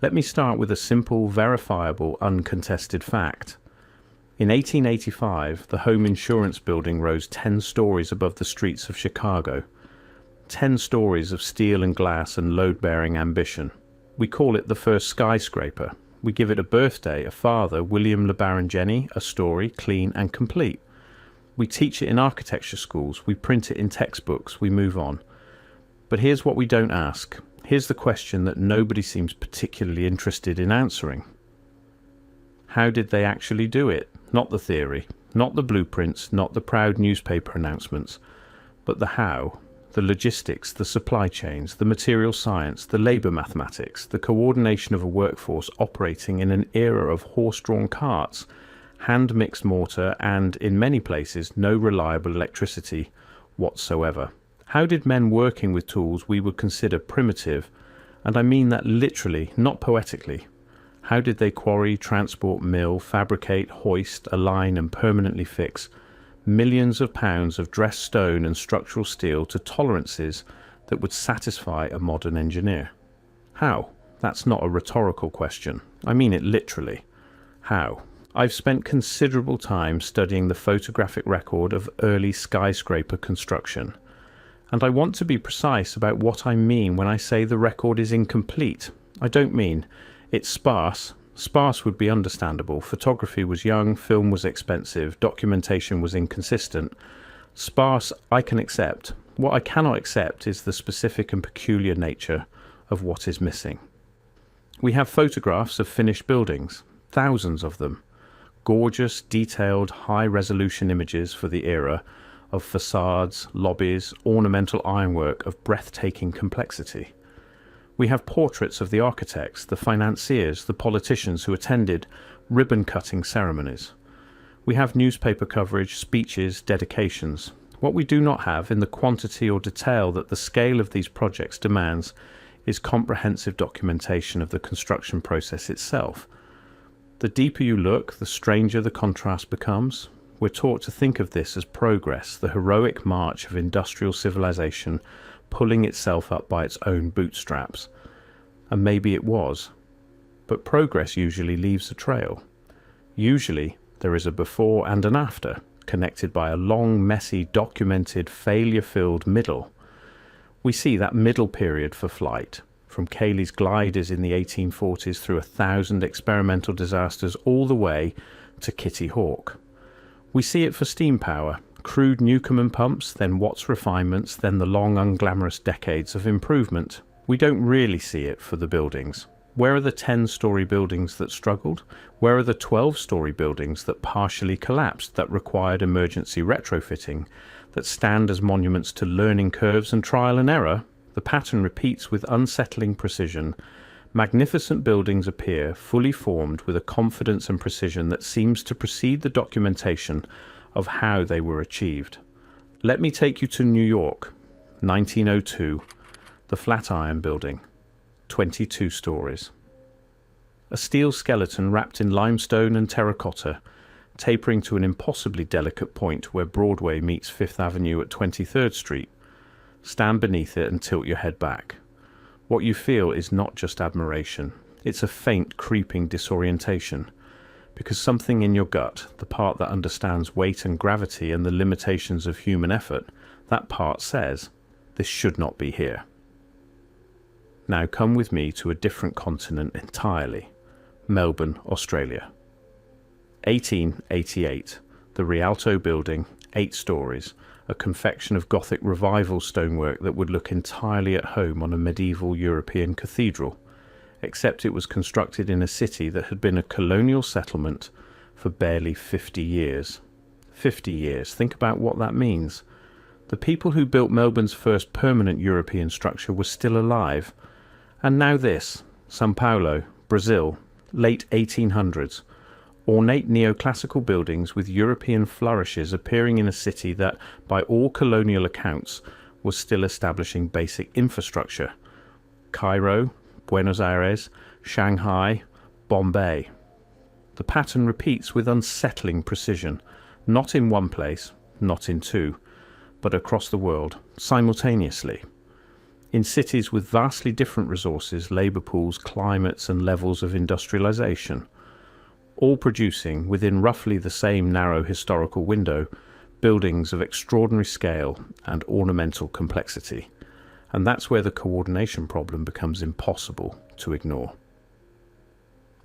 Let me start with a simple, verifiable, uncontested fact. In 1885, the Home Insurance Building rose 10 stories above the streets of Chicago. 10 stories of steel and glass and load-bearing ambition. We call it the first skyscraper. We give it a birthday, a father, William LeBaron Jenney, a story, clean and complete. We teach it in architecture schools, we print it in textbooks, we move on. But here's what we don't ask. Here's the question that nobody seems particularly interested in answering. How did they actually do it? Not the theory, not the blueprints, not the proud newspaper announcements, but the how, the logistics, the supply chains, the material science, the labour mathematics, the coordination of a workforce operating in an era of horse-drawn carts, hand-mixed mortar and, in many places, no reliable electricity whatsoever. How did men working with tools we would consider primitive, and I mean that literally, not poetically, how did they quarry, transport, mill, fabricate, hoist, align and permanently fix millions of pounds of dressed stone and structural steel to tolerances that would satisfy a modern engineer? How? That's not a rhetorical question. I mean it literally. How? I've spent considerable time studying the photographic record of early skyscraper construction, and I want to be precise about what I mean when I say the record is incomplete. I don't mean it's sparse. Sparse would be understandable. Photography was young, film was expensive, documentation was inconsistent. Sparse I can accept. What I cannot accept is the specific and peculiar nature of what is missing. We have photographs of finished buildings, thousands of them. Gorgeous, detailed, high-resolution images for the era of facades, lobbies, ornamental ironwork of breathtaking complexity. We have portraits of the architects, the financiers, the politicians who attended ribbon-cutting ceremonies. We have newspaper coverage, speeches, dedications. What we do not have in the quantity or detail that the scale of these projects demands is comprehensive documentation of the construction process itself. The deeper you look, the stranger the contrast becomes. We're taught to think of this as progress, the heroic march of industrial civilization pulling itself up by its own bootstraps. And maybe it was. But progress usually leaves a trail. Usually there is a before and an after, connected by a long, messy, documented, failure-filled middle. We see that middle period for flight, from Cayley's gliders in the 1840s through 1,000 experimental disasters all the way to Kitty Hawk. We see it for steam power, crude Newcomen pumps, then Watt's refinements, then the long unglamorous decades of improvement. We don't really see it for the buildings. Where are the 10-story buildings that struggled? Where are the 12-story buildings that partially collapsed, that required emergency retrofitting, that stand as monuments to learning curves and trial and error? The pattern repeats with unsettling precision. Magnificent buildings appear, fully formed, with a confidence and precision that seems to precede the documentation of how they were achieved. Let me take you to New York, 1902, the Flatiron Building, 22 stories. A steel skeleton wrapped in limestone and terracotta, tapering to an impossibly delicate point where Broadway meets Fifth Avenue at 23rd Street. Stand beneath it and tilt your head back. What you feel is not just admiration. It's a faint, creeping disorientation. Because something in your gut, the part that understands weight and gravity and the limitations of human effort, that part says, this should not be here. Now come with me to a different continent entirely. Melbourne, Australia. 1888. The Rialto Building, 8 stories. A confection of Gothic revival stonework that would look entirely at home on a medieval European cathedral, except it was constructed in a city that had been a colonial settlement for barely 50 years. 50 years, think about what that means. The people who built Melbourne's first permanent European structure were still alive. And now this, São Paulo, Brazil, late 1800s. Ornate neoclassical buildings with European flourishes appearing in a city that, by all colonial accounts, was still establishing basic infrastructure. Cairo, Buenos Aires, Shanghai, Bombay. The pattern repeats with unsettling precision, not in one place, not in two, but across the world, simultaneously. In cities with vastly different resources, labour pools, climates and levels of industrialisation, all producing, within roughly the same narrow historical window, buildings of extraordinary scale and ornamental complexity. And that's where the coordination problem becomes impossible to ignore.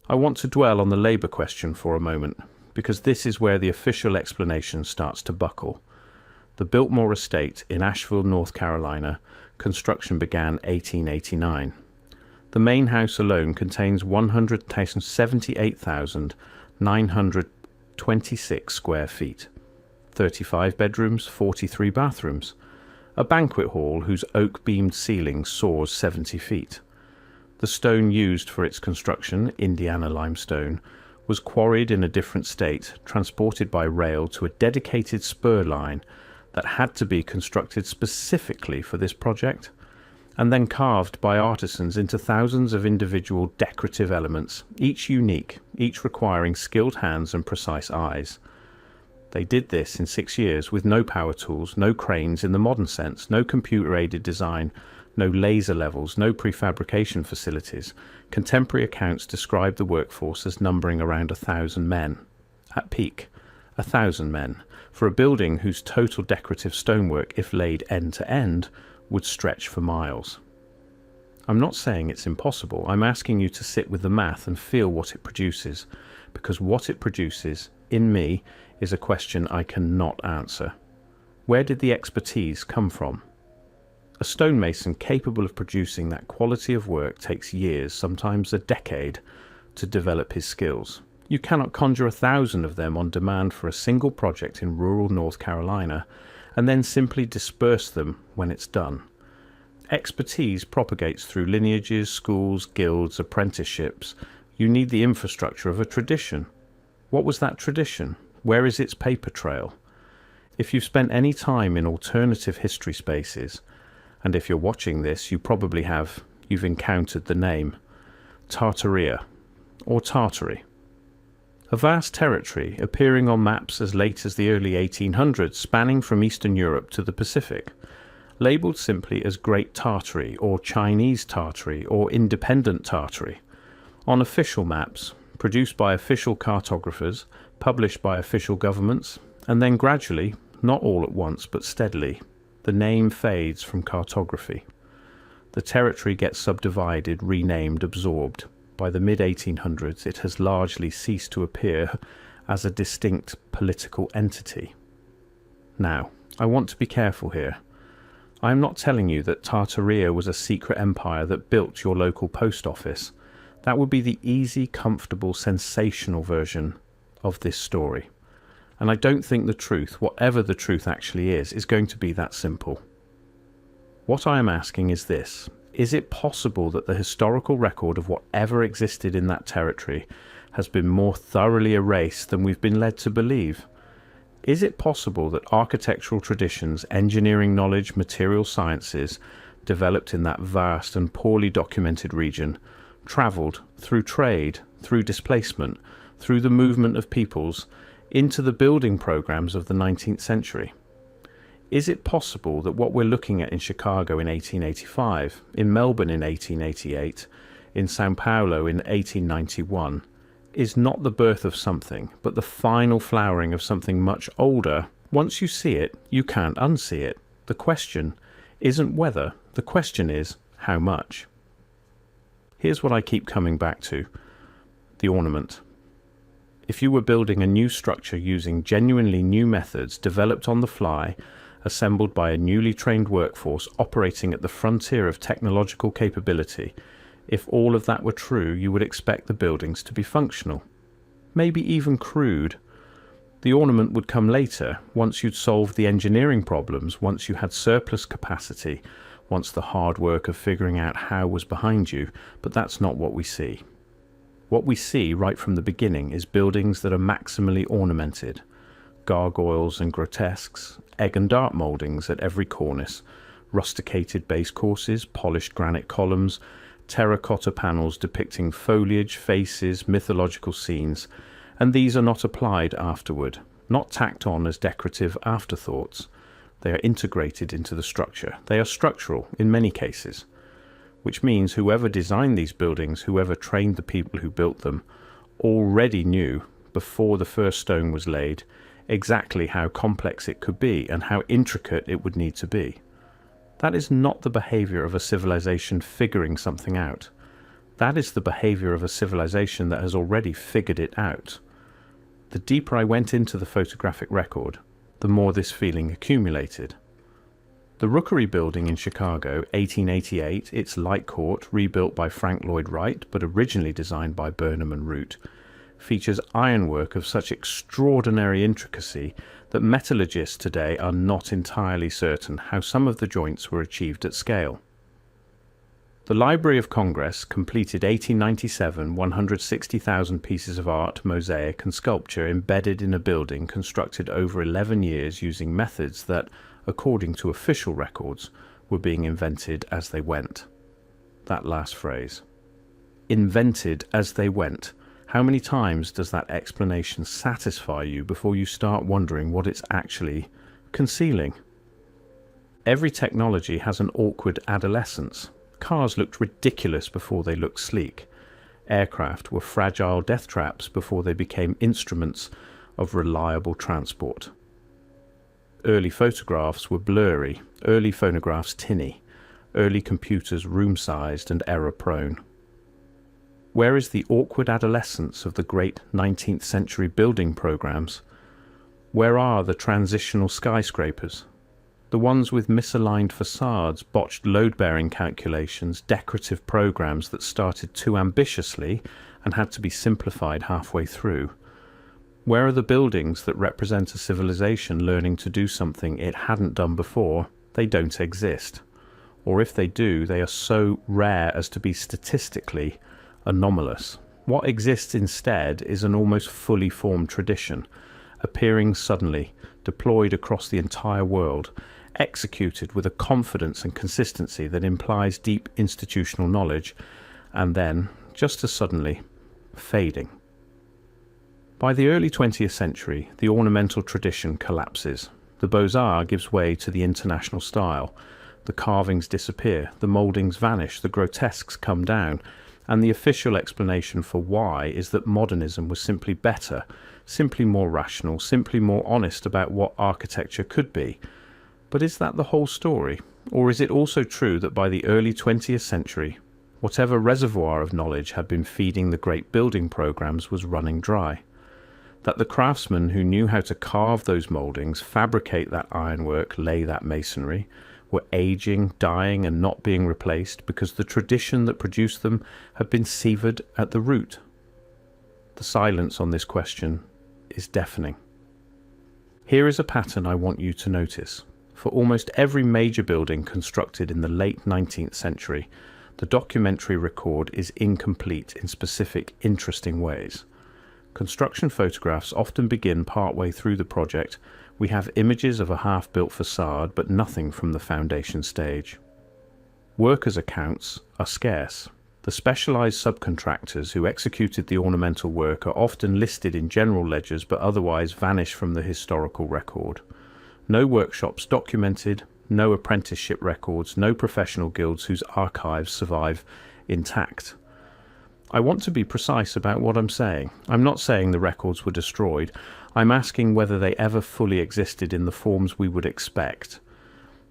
I want to dwell on the labour question for a moment, because this is where the official explanation starts to buckle. The Biltmore Estate in Asheville, North Carolina, construction began 1889. The main house alone contains 178,926 square feet, 35 bedrooms, 43 bathrooms, a banquet hall whose oak-beamed ceiling soars 70 feet. The stone used for its construction, Indiana limestone, was quarried in a different state, transported by rail to a dedicated spur line that had to be constructed specifically for this project, and then carved by artisans into thousands of individual decorative elements, each unique, each requiring skilled hands and precise eyes. They did this in 6 years with no power tools, no cranes in the modern sense, no computer-aided design, no laser levels, no prefabrication facilities. Contemporary accounts describe the workforce as numbering around 1,000 men. At peak, 1,000 men, for a building whose total decorative stonework, if laid end to end, would stretch for miles. I'm not saying it's impossible. I'm asking you to sit with the math and feel what it produces, because what it produces, in me, is a question I cannot answer. Where did the expertise come from? A stonemason capable of producing that quality of work takes years, sometimes a decade, to develop his skills. You cannot conjure 1,000 of them on demand for a single project in rural North Carolina and then simply disperse them when it's done. Expertise propagates through lineages, schools, guilds, apprenticeships. You need the infrastructure of a tradition. What was that tradition? Where is its paper trail? If you've spent any time in alternative history spaces, and if you're watching this, you probably have, you've encountered the name Tartaria, or Tartary. A vast territory appearing on maps as late as the early 1800s, spanning from Eastern Europe to the Pacific, labelled simply as Great Tartary or Chinese Tartary or Independent Tartary. On official maps, produced by official cartographers, published by official governments, and then gradually, not all at once but steadily, the name fades from cartography. The territory gets subdivided, renamed, absorbed. By the mid-1800s, it has largely ceased to appear as a distinct political entity. Now, I want to be careful here. I am not telling you that Tartaria was a secret empire that built your local post office. That would be the easy, comfortable, sensational version of this story. And I don't think the truth, whatever the truth actually is going to be that simple. What I am asking is this. Is it possible that the historical record of whatever existed in that territory has been more thoroughly erased than we've been led to believe? Is it possible that architectural traditions, engineering knowledge, material sciences, developed in that vast and poorly documented region, travelled through trade, through displacement, through the movement of peoples, into the building programs of the 19th century? Is it possible that what we're looking at in Chicago in 1885, in Melbourne in 1888, in Sao Paulo in 1891, is not the birth of something, but the final flowering of something much older? Once you see it, you can't unsee it. The question isn't whether, the question is how much. Here's what I keep coming back to: the ornament. If you were building a new structure using genuinely new methods developed on the fly, assembled by a newly trained workforce operating at the frontier of technological capability, if all of that were true, you would expect the buildings to be functional, maybe even crude. The ornament would come later, once you'd solved the engineering problems, once you had surplus capacity, once the hard work of figuring out how was behind you, but that's not what we see. What we see right from the beginning is buildings that are maximally ornamented. Gargoyles and grotesques, egg and dart mouldings at every cornice, rusticated base courses, polished granite columns, terracotta panels depicting foliage, faces, mythological scenes, and these are not applied afterward, not tacked on as decorative afterthoughts. They are integrated into the structure. They are structural in many cases, which means whoever designed these buildings, whoever trained the people who built them, already knew, before the first stone was laid, exactly how complex it could be and how intricate it would need to be. That is not the behavior of a civilization figuring something out. That is the behavior of a civilization that has already figured it out. The deeper I went into the photographic record, the more this feeling accumulated. The Rookery Building in Chicago, 1888, its light court, rebuilt by Frank Lloyd Wright but originally designed by Burnham and Root, features ironwork of such extraordinary intricacy that metallurgists today are not entirely certain how some of the joints were achieved at scale. The Library of Congress completed 1897 160,000 pieces of art, mosaic and sculpture embedded in a building constructed over 11 years using methods that, according to official records, were being invented as they went. That last phrase. Invented as they went. How many times does that explanation satisfy you before you start wondering what it's actually concealing? Every technology has an awkward adolescence. Cars looked ridiculous before they looked sleek. Aircraft were fragile death traps before they became instruments of reliable transport. Early photographs were blurry, early phonographs tinny, early computers room-sized and error-prone. Where is the awkward adolescence of the great 19th century building programs? Where are the transitional skyscrapers? The ones with misaligned facades, botched load-bearing calculations, decorative programs that started too ambitiously and had to be simplified halfway through. Where are the buildings that represent a civilization learning to do something it hadn't done before? They don't exist. Or if they do, they are so rare as to be statistically anomalous. What exists instead is an almost fully formed tradition, appearing suddenly, deployed across the entire world, executed with a confidence and consistency that implies deep institutional knowledge, and then, just as suddenly, fading. By the early 20th century, the ornamental tradition collapses. The Beaux-Arts gives way to the international style. The carvings disappear, the mouldings vanish, the grotesques come down, and the official explanation for why is that modernism was simply better, simply more rational, simply more honest about what architecture could be. But is that the whole story? Or is it also true that by the early 20th century, whatever reservoir of knowledge had been feeding the great building programs was running dry? That the craftsmen who knew how to carve those mouldings, fabricate that ironwork, lay that masonry, were aging, dying and not being replaced because the tradition that produced them had been severed at the root? The silence on this question is deafening. Here is a pattern I want you to notice. For almost every major building constructed in the late 19th century, the documentary record is incomplete in specific, interesting ways. Construction photographs often begin partway through the project. We have images of a half-built facade, but nothing from the foundation stage. Workers' accounts are scarce. The specialized subcontractors who executed the ornamental work are often listed in general ledgers, but otherwise vanish from the historical record. No workshops documented, no apprenticeship records, no professional guilds whose archives survive intact. I want to be precise about what I'm saying. I'm not saying the records were destroyed. I'm asking whether they ever fully existed in the forms we would expect.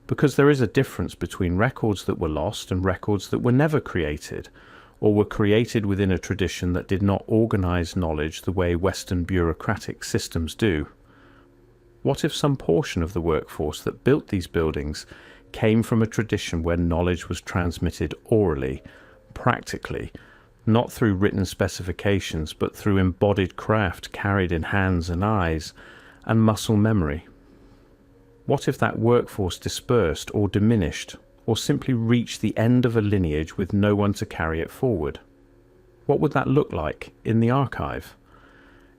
Because there is a difference between records that were lost and records that were never created, or were created within a tradition that did not organize knowledge the way Western bureaucratic systems do. What if some portion of the workforce that built these buildings came from a tradition where knowledge was transmitted orally, practically, not through written specifications, but through embodied craft carried in hands and eyes, and muscle memory? What if that workforce dispersed or diminished, or simply reached the end of a lineage with no one to carry it forward? What would that look like in the archive?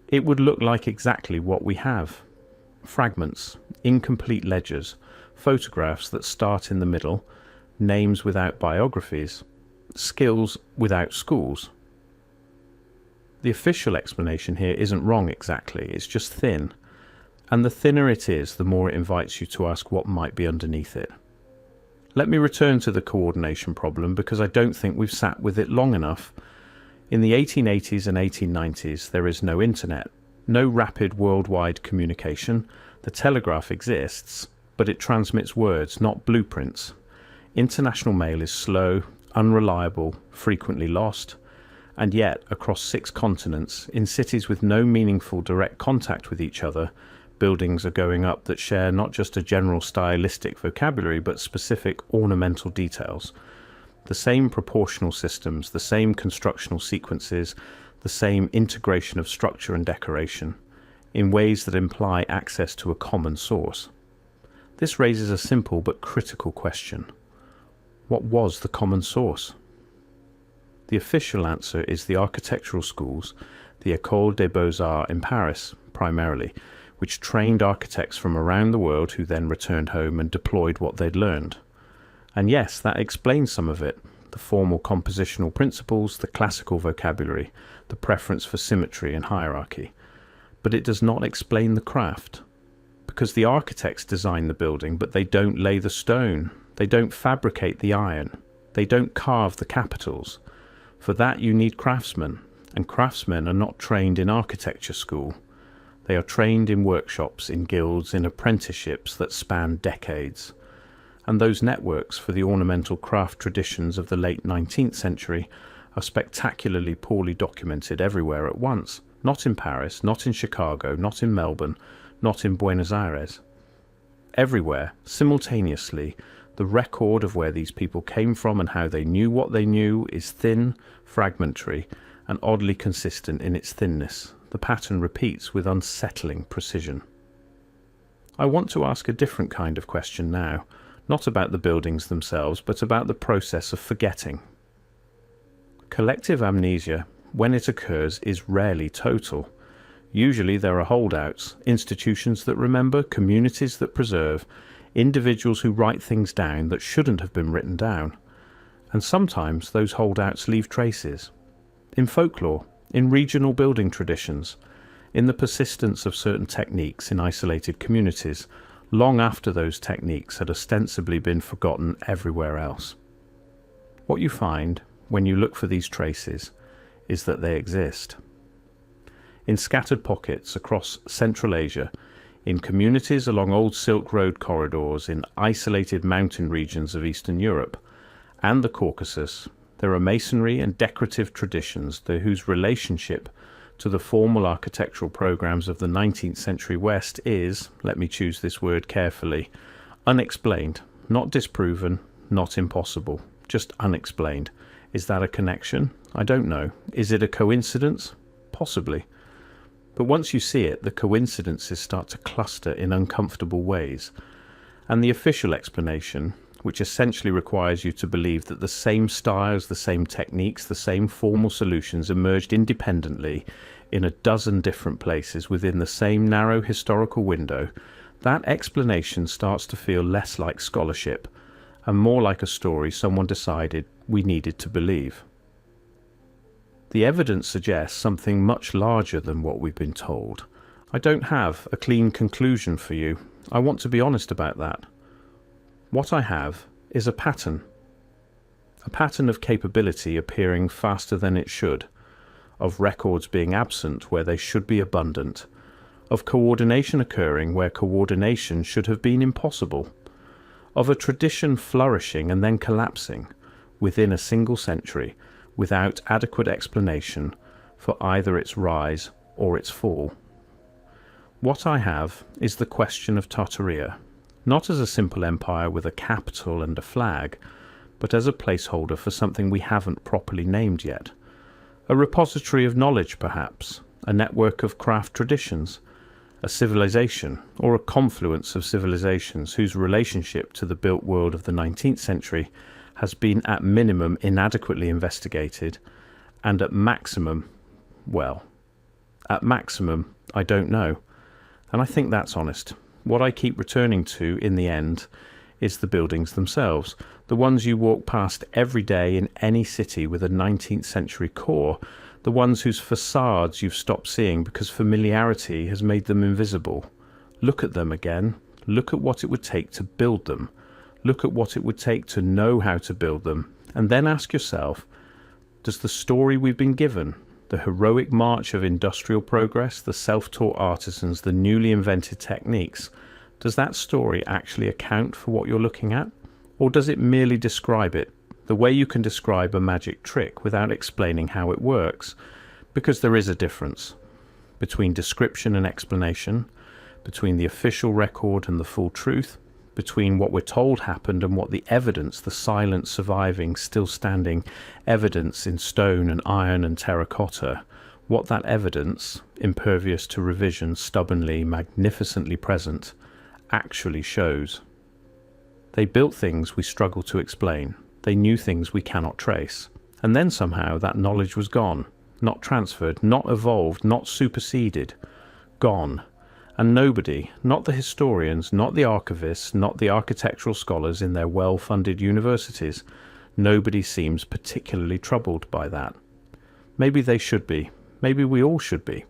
It would look like exactly what we have. Fragments, incomplete ledgers, photographs that start in the middle, names without biographies, skills without schools. The official explanation here isn't wrong exactly, it's just thin. And the thinner it is, the more it invites you to ask what might be underneath it. Let me return to the coordination problem because I don't think we've sat with it long enough. In the 1880s and 1890s, there is no internet, no rapid worldwide communication. The telegraph exists, but it transmits words, not blueprints. International mail is slow, unreliable, frequently lost, and yet across 6 continents, in cities with no meaningful direct contact with each other, buildings are going up that share not just a general stylistic vocabulary but specific ornamental details. The same proportional systems, the same constructional sequences, the same integration of structure and decoration, in ways that imply access to a common source. This raises a simple but critical question. What was the common source? The official answer is the architectural schools, the École des Beaux-Arts in Paris, primarily, which trained architects from around the world who then returned home and deployed what they'd learned. And yes, that explains some of it. The formal compositional principles, the classical vocabulary, the preference for symmetry and hierarchy. But it does not explain the craft. Because the architects design the building, but they don't lay the stone. They don't fabricate the iron. They don't carve the capitals. For that you need craftsmen, and craftsmen are not trained in architecture school. They are trained in workshops, in guilds, in apprenticeships that span decades. And those networks for the ornamental craft traditions of the late 19th century are spectacularly poorly documented everywhere at once. Not in Paris, not in Chicago, not in Melbourne, not in Buenos Aires. Everywhere, simultaneously, the record of where these people came from and how they knew what they knew is thin, fragmentary, and oddly consistent in its thinness. The pattern repeats with unsettling precision. I want to ask a different kind of question now, not about the buildings themselves, but about the process of forgetting. Collective amnesia, when it occurs, is rarely total. Usually there are holdouts, institutions that remember, communities that preserve, individuals who write things down that shouldn't have been written down. And sometimes those holdouts leave traces. In folklore, in regional building traditions, in the persistence of certain techniques in isolated communities, long after those techniques had ostensibly been forgotten everywhere else. What you find when you look for these traces is that they exist. In scattered pockets across Central Asia, in communities along old Silk Road corridors, in isolated mountain regions of Eastern Europe, and the Caucasus, there are masonry and decorative traditions whose relationship to the formal architectural programs of the 19th century West is, let me choose this word carefully, unexplained, not disproven, not impossible, just unexplained. Is that a connection? I don't know. Is it a coincidence? Possibly. But once you see it, the coincidences start to cluster in uncomfortable ways. And the official explanation, which essentially requires you to believe that the same styles, the same techniques, the same formal solutions emerged independently in a dozen different places within the same narrow historical window, that explanation starts to feel less like scholarship and more like a story someone decided we needed to believe. The evidence suggests something much larger than what we've been told. I don't have a clean conclusion for you. I want to be honest about that. What I have is a pattern of capability appearing faster than it should, of records being absent where they should be abundant, of coordination occurring where coordination should have been impossible, of a tradition flourishing and then collapsing within a single century without adequate explanation for either its rise or its fall. What I have is the question of Tartaria, not as a simple empire with a capital and a flag, but as a placeholder for something we haven't properly named yet. A repository of knowledge, perhaps, a network of craft traditions, a civilization, or a confluence of civilizations whose relationship to the built world of the 19th century has been at minimum inadequately investigated, and at maximum, I don't know. And I think that's honest. What I keep returning to in the end is the buildings themselves, the ones you walk past every day in any city with a 19th century core, the ones whose facades you've stopped seeing because familiarity has made them invisible, Look at them again. Look at what it would take to build them. Look at what it would take to know how to build them. And then ask yourself, does the story we've been given, the heroic march of industrial progress, the self-taught artisans, the newly invented techniques, does that story actually account for what you're looking at? Or does it merely describe it, the way you can describe a magic trick without explaining how it works? Because there is a difference between description and explanation, between the official record and the full truth, between what we're told happened and what the evidence, the silent, surviving, still standing evidence in stone and iron and terracotta, what that evidence, impervious to revision, stubbornly, magnificently present, actually shows. They built things we struggle to explain. They knew things we cannot trace. And then somehow that knowledge was gone, not transferred, not evolved, not superseded, gone. And nobody, not the historians, not the archivists, not the architectural scholars in their well-funded universities, nobody seems particularly troubled by that. Maybe they should be. Maybe we all should be.